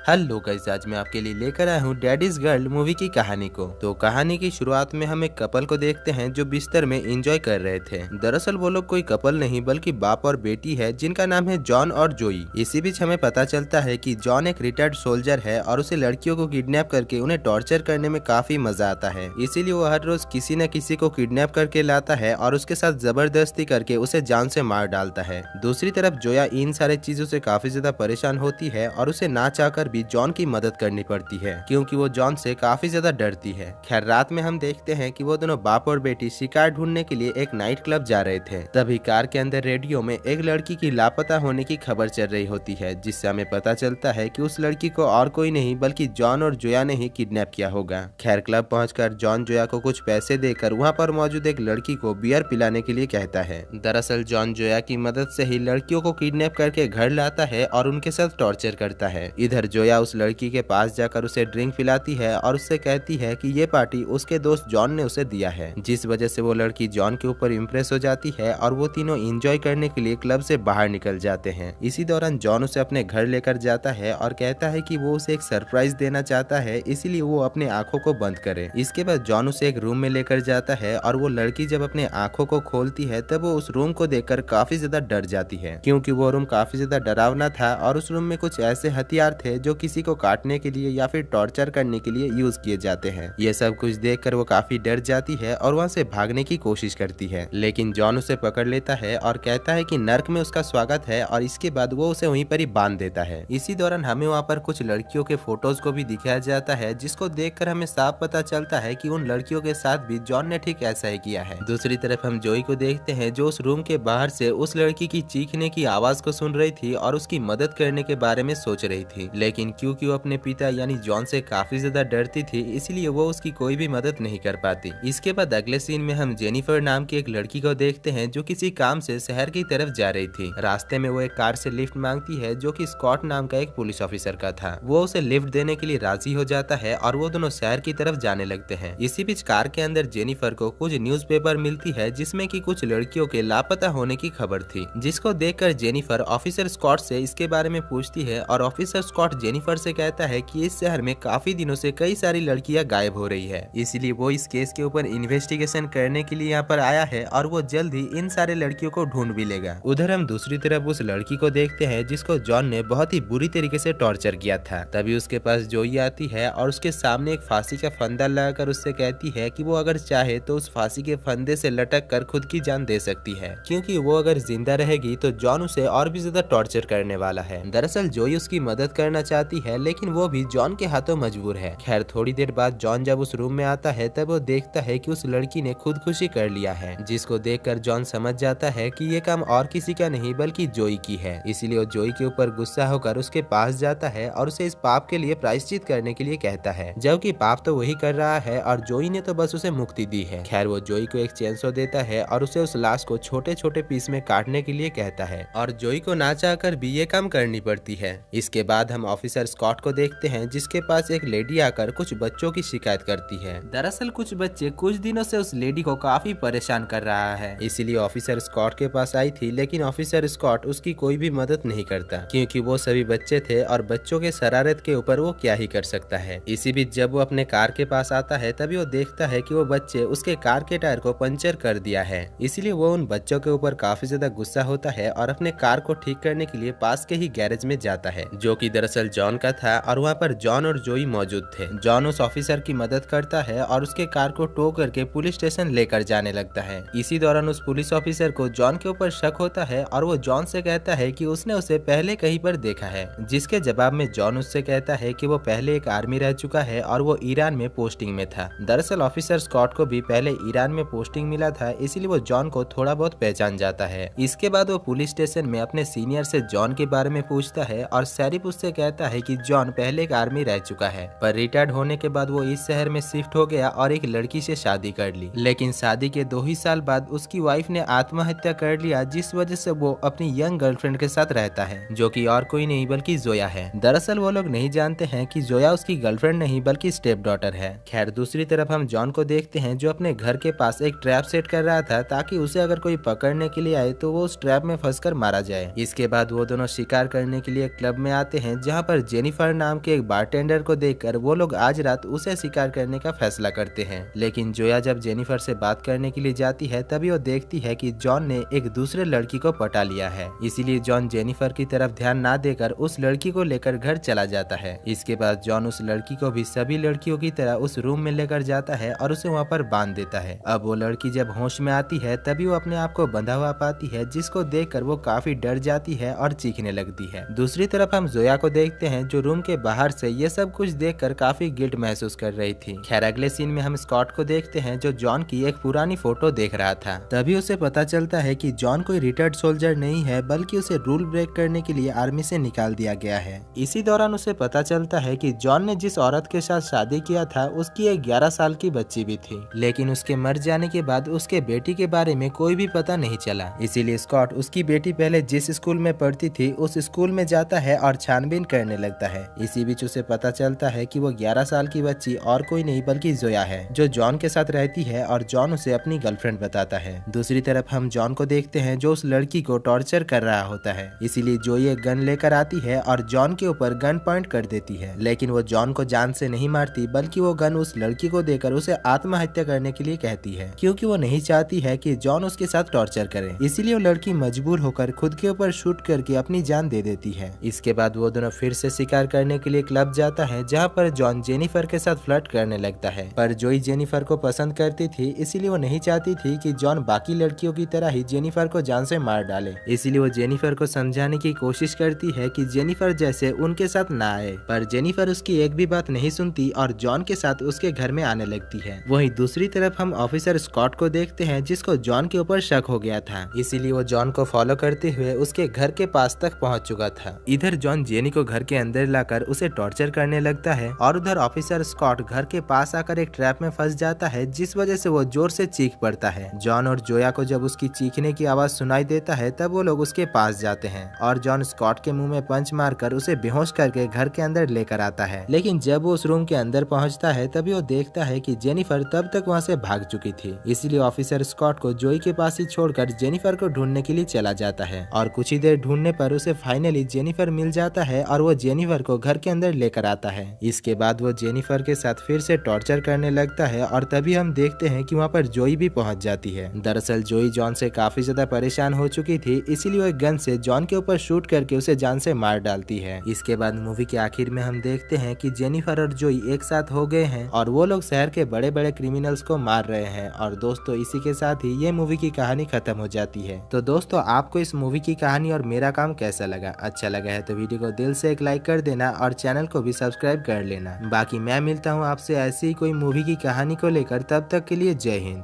Hello guys, आज मैं आपके लिए लेकर आया हूँ डैडीज गर्ल मूवी की कहानी को। तो कहानी की शुरुआत में हम एक कपल को देखते हैं जो बिस्तर में एंजॉय कर रहे थे। दरअसल वो लोग कोई कपल नहीं बल्कि बाप और बेटी है जिनका नाम है जॉन और जोई। इसी बीच हमें पता चलता है कि जॉन एक रिटायर्ड सोल्जर है और उसे लड़कियों को किडनैप करके उन्हें टॉर्चर करने में काफी मजा आता है। इसीलिए वो हर रोज किसी न किसी को किडनैप करके लाता है और उसके साथ जबरदस्ती करके उसे जान से मार डालता है। दूसरी तरफ जोया इन सारे चीजों से काफी ज्यादा परेशान होती है और उसे ना चाहकर भी जॉन की मदद करनी पड़ती है क्योंकि वो जॉन से काफी ज्यादा डरती है। खैर, रात में हम देखते हैं कि वो दोनों बाप और बेटी शिकार ढूंढने के लिए एक नाइट क्लब जा रहे थे। तभी कार के अंदर रेडियो में एक लड़की की लापता होने की खबर चल रही होती है, जिससे हमें पता चलता है कि उस लड़की को और कोई नहीं बल्कि जॉन और जोया ने ही किडनैप किया होगा। खैर, क्लब पहुंचकर जॉन जोया को कुछ पैसे देकर वहां पर मौजूद एक लड़की को बियर पिलाने के लिए कहता है। दरअसल जॉन जोया की मदद से ही लड़कियों को किडनैप करके घर लाता है और उनके साथ टॉर्चर करता है। इधर जोया उस लड़की के पास जाकर उसे ड्रिंक पिलाती है और उससे कहती है कि ये पार्टी उसके दोस्त जॉन ने उसे दिया है, जिस वजह से वो लड़की जॉन के ऊपर इम्प्रेस हो जाती है और वो तीनों एंजॉय करने के लिए क्लब से बाहर निकल जाते हैं। इसी दौरान जॉन उसे अपने घर लेकर जाता है और कहता है कि वो उसे एक सरप्राइज देना चाहता है, इसीलिए वो अपने आंखों को बंद करे। इसके बाद जॉन उसे एक रूम में लेकर जाता है और वो लड़की जब अपने आंखों को खोलती है तब वो उस रूम को देखकर काफी ज्यादा डर जाती है क्योंकि वो रूम काफी ज्यादा डरावना था और उस रूम में कुछ ऐसे हथियार थे जो किसी को काटने के लिए या फिर टॉर्चर करने के लिए यूज किए जाते हैं। ये सब कुछ देखकर वो काफी डर जाती है और वहाँ से भागने की कोशिश करती है, लेकिन जॉन उसे पकड़ लेता है और कहता है कि नर्क में उसका स्वागत है और इसके बाद वो उसे वहीं पर ही बांध देता है। इसी दौरान हमें वहाँ पर कुछ लड़कियों के फोटोज को भी दिखाया जाता है, जिसको देखकर हमें साफ पता चलता है कि उन लड़कियों के साथ भी जॉन ने ठीक ऐसा ही किया है। दूसरी तरफ हम जोई को देखते हैं जो उस रूम के बाहर से उस लड़की की चीखने की आवाज को सुन रही थी और उसकी मदद करने के बारे में सोच रही थी, लेकिन क्योंकि वो अपने पिता यानी जॉन से काफी ज्यादा डरती थी इसलिए वो उसकी कोई भी मदद नहीं कर पाती। इसके बाद अगले सीन में हम जेनिफर नाम की एक लड़की को देखते हैं जो किसी काम से शहर की तरफ जा रही थी। रास्ते में वो एक कार से लिफ्ट मांगती है जो कि स्कॉट नाम का एक पुलिस ऑफिसर का था। वो उसे लिफ्ट देने के लिए राजी हो जाता है और वो दोनों शहर की तरफ जाने लगते हैं। इसी बीच कार के अंदर जेनिफर को कुछ न्यूज़पेपर मिलती है जिसमें कि कुछ लड़कियों के लापता होने की खबर थी, जिसको देखकर जेनिफर ऑफिसर स्कॉट से इसके बारे में पूछती है और ऑफिसर स्कॉट जेनिफर से कहता है कि इस शहर में काफी दिनों से कई सारी लड़कियां गायब हो रही है, इसलिए वो इस केस के ऊपर इन्वेस्टिगेशन करने के लिए यहाँ पर आया है और वो जल्द ही इन सारे लड़कियों को ढूंढ भी लेगा। उधर हम दूसरी तरफ उस लड़की को देखते हैं जिसको जॉन ने बहुत ही बुरी तरीके से टॉर्चर किया था। तभी उसके पास जोई आती है और उसके सामने एक फांसी का फंदा लगाकर उससे कहती है कि वो अगर चाहे तो उस फांसी के फंदे से लटक कर खुद की जान दे सकती है, क्योंकि वो अगर जिंदा रहेगी तो जॉन उसे और भी ज्यादा टॉर्चर करने वाला है। दरअसल जोई उसकी मदद करना चाहती है लेकिन वो भी जॉन के हाथों मजबूर है। खैर, थोड़ी देर बाद जॉन जब उस रूम में आता है तब वो देखता है कि उस लड़की ने खुदकुशी कर लिया है, जिसको देखकर जॉन समझ जाता है कि ये काम और किसी का नहीं बल्कि जोई की है। इसीलिए वो जोई के ऊपर गुस्सा होकर उसके पास जाता है और उसे इस पाप के लिए प्रायश्चित करने के लिए कहता है, जबकि पाप तो वही कर रहा है और जोई ने तो बस उसे मुक्ति दी है। खैर, वो जोई को एक चेनसो देता है और उसे उस लाश को छोटे छोटे पीस में काटने के लिए कहता है और जोई को ना चाहकर भी ये काम करनी पड़ती है। इसके बाद हम ऑफिसर स्कॉट को देखते हैं जिसके पास एक लेडी आकर कुछ बच्चों की शिकायत करती है। दरअसल कुछ बच्चे कुछ दिनों से उस लेडी को काफी परेशान कर रहा है, इसीलिए ऑफिसर स्कॉट के पास आई थी, लेकिन ऑफिसर स्कॉट उसकी कोई भी मदद नहीं करता क्योंकि वो सभी बच्चे थे और बच्चों के शरारत के ऊपर वो क्या ही कर सकता है। इसी बीच जब वो अपने कार के पास आता है तभी वो देखता है कि वो बच्चे उसके कार के टायर को पंचर कर दिया है, इसीलिए वो उन बच्चों के ऊपर काफी ज्यादा गुस्सा होता है और अपने कार को ठीक करने के लिए पास के ही गैरेज में जाता है, जो कि दरअसल जॉन का था और वहाँ पर जॉन और जोई मौजूद थे। जॉन उस ऑफिसर की मदद करता है और उसके कार को टो करके पुलिस स्टेशन लेकर जाने लगता है। इसी दौरान उस पुलिस ऑफिसर को जॉन के ऊपर शक होता है और वो जॉन से कहता है कि उसने उसे पहले कहीं पर देखा है, जिसके जवाब में जॉन उससे कहता है कि वो पहले एक आर्मी रह चुका है और वो ईरान में पोस्टिंग में था। दरअसल ऑफिसर स्कॉट को भी पहले ईरान में पोस्टिंग मिला था, इसीलिए वो जॉन को थोड़ा बहुत पहचान जाता है। इसके बाद वो पुलिस स्टेशन में अपने सीनियर से जॉन के बारे में पूछता है और शरीफ उससे कहता है कि जॉन पहले एक आर्मी रह चुका है, पर रिटायर्ड होने के बाद वो इस शहर में शिफ्ट हो गया और एक लड़की से शादी कर ली, लेकिन शादी के 2 ही साल बाद उसकी वाइफ ने आत्महत्या कर लिया, जिस वजह से वो अपनी यंग गर्लफ्रेंड के साथ रहता है, जो कि और कोई नहीं बल्कि जोया है। दरअसल वो लोग नहीं जानते हैं कि जोया उसकी गर्लफ्रेंड नहीं बल्कि स्टेप डॉटर है। खैर, दूसरी तरफ हम जॉन को देखते हैं जो अपने घर के पास एक ट्रैप सेट कर रहा था ताकि उसे अगर कोई पकड़ने के लिए आए तो वो उस ट्रैप में फंसकर मारा जाए। इसके बाद वो दोनों शिकार करने के लिए क्लब में आते हैं जहाँ पर पर जेनिफर नाम के एक बारटेंडर को देखकर वो लोग आज रात उसे शिकार करने का फैसला करते हैं। लेकिन जोया जब जेनिफर से बात करने के लिए जाती है तभी वो देखती है कि जॉन ने एक दूसरे लड़की को पटा लिया है। इसीलिए जॉन जेनिफर की तरफ ध्यान ना देकर उस लड़की को लेकर घर चला जाता है। इसके बाद जॉन उस लड़की को भी सभी लड़कियों की तरह उस रूम में लेकर जाता है और उसे वहाँ पर बांध देता है। अब वो लड़की जब होश में आती है तभी वो अपने आप को बंधा हुआ पाती है, जिसको देखकर वो काफी डर जाती है और चीखने लगती है। दूसरी तरफ हम जोया को देखते हैं जो रूम के बाहर से ये सब कुछ देखकर काफी गिल्ट महसूस कर रही थी। खैर अगले सीन में हम स्कॉट को देखते हैं जो जॉन की एक पुरानी फोटो देख रहा था। तभी उसे पता चलता है कि जॉन कोई रिटायर्ड सोल्जर नहीं है बल्कि उसे रूल ब्रेक करने के लिए आर्मी से निकाल दिया गया है। इसी दौरान उसे पता चलता है कि जॉन ने जिस औरत के साथ शादी किया था उसकी एक 11 साल की बच्ची भी थी, लेकिन उसके मर जाने के बाद उसके बेटी के बारे में कोई भी पता नहीं चला। इसीलिए स्कॉट उसकी बेटी पहले जिस स्कूल में पढ़ती थी उस स्कूल में जाता है और छानबीन करने लगता है। इसी बीच उसे पता चलता है कि वो 11 साल की बच्ची और कोई नहीं बल्कि जोया है जो जॉन के साथ रहती है और जॉन उसे अपनी गर्लफ्रेंड बताता है। दूसरी तरफ हम जॉन को देखते हैं जो उस लड़की को टॉर्चर कर रहा होता है। इसीलिए जोई एक गन लेकर आती है और जॉन के ऊपर गन पॉइंट कर देती है, लेकिन वो जॉन को जान से नहीं मारती बल्कि वो गन उस लड़की को देकर उसे आत्महत्या करने के लिए कहती है, क्योंकि वो नहीं चाहती है कि जॉन उसके साथ टॉर्चर करे। इसीलिए वो लड़की मजबूर होकर खुद के ऊपर शूट करके अपनी जान दे देती है। इसके बाद वो दोनों फिर से शिकार करने के लिए क्लब जाता है जहाँ पर जॉन जेनिफर के साथ फ्लर्ट करने लगता है, पर जोई जेनिफर को पसंद करती थी इसीलिए वो नहीं चाहती थी कि जॉन बाकी लड़कियों की तरह ही जेनिफर को जान से मार डाले। इसीलिए वो जेनिफर को समझाने की कोशिश करती है कि जेनिफर जैसे उनके साथ ना आए, पर जेनिफर उसकी एक भी बात नहीं सुनती और जॉन के साथ उसके घर में आने लगती है। वहीं दूसरी तरफ हम ऑफिसर स्कॉट को देखते हैं जिसको जॉन के ऊपर शक हो गया था, इसीलिए वो जॉन को फॉलो करते हुए उसके घर के पास तक पहुंच चुका था। इधर जॉन जेनी को घर के अंदर लाकर उसे टॉर्चर करने लगता है और उधर ऑफिसर स्कॉट घर के पास आकर एक ट्रैप में फंस जाता है, जिस वजह से वो जोर से चीख पड़ता है। जॉन और जोया को जब उसकी चीखने की आवाज सुनाई देता है तब वो लोग उसके पास जाते हैं और जॉन स्कॉट के मुंह में पंच मारकर उसे बेहोश करके घर के अंदर लेकर आता है। लेकिन जब वो उस रूम के अंदर पहुंचता है तभी वो देखता है कि जेनिफर तब तक वहां से भाग चुकी थी। इसलिए ऑफिसर स्कॉट को जोई के पास ही छोड़कर जेनिफर को ढूंढने के लिए चला जाता है और कुछ ही देर ढूंढने पर उसे फाइनली जेनिफर मिल जाता है और वो जेनिफर को घर के अंदर लेकर आता है। इसके बाद वो जेनिफर के साथ फिर से टॉर्चर करने लगता है और तभी हम देखते हैं कि वहाँ पर जोई भी पहुंच जाती है। दरअसल जोई जॉन से काफी ज्यादा परेशान हो चुकी थी, इसीलिए वो एक गन से जॉन के ऊपर शूट करके उसे जान से मार डालती है। इसके बाद मूवी के आखिर में हम देखते हैं कि जेनिफर और जोई एक साथ हो गए हैं और वो लोग शहर के बड़े बड़े क्रिमिनल्स को मार रहे हैं। और दोस्तों इसी के साथ ही ये मूवी की कहानी खत्म हो जाती है। तो दोस्तों आपको इस मूवी की कहानी और मेरा काम कैसा लगा? अच्छा लगा है तो वीडियो को दिल से एक लाइक कर देना और चैनल को भी सब्सक्राइब कर लेना। बाकी मैं मिलता हूँ आपसे ऐसी ही कोई मूवी की कहानी को लेकर, तब तक के लिए जय हिंद।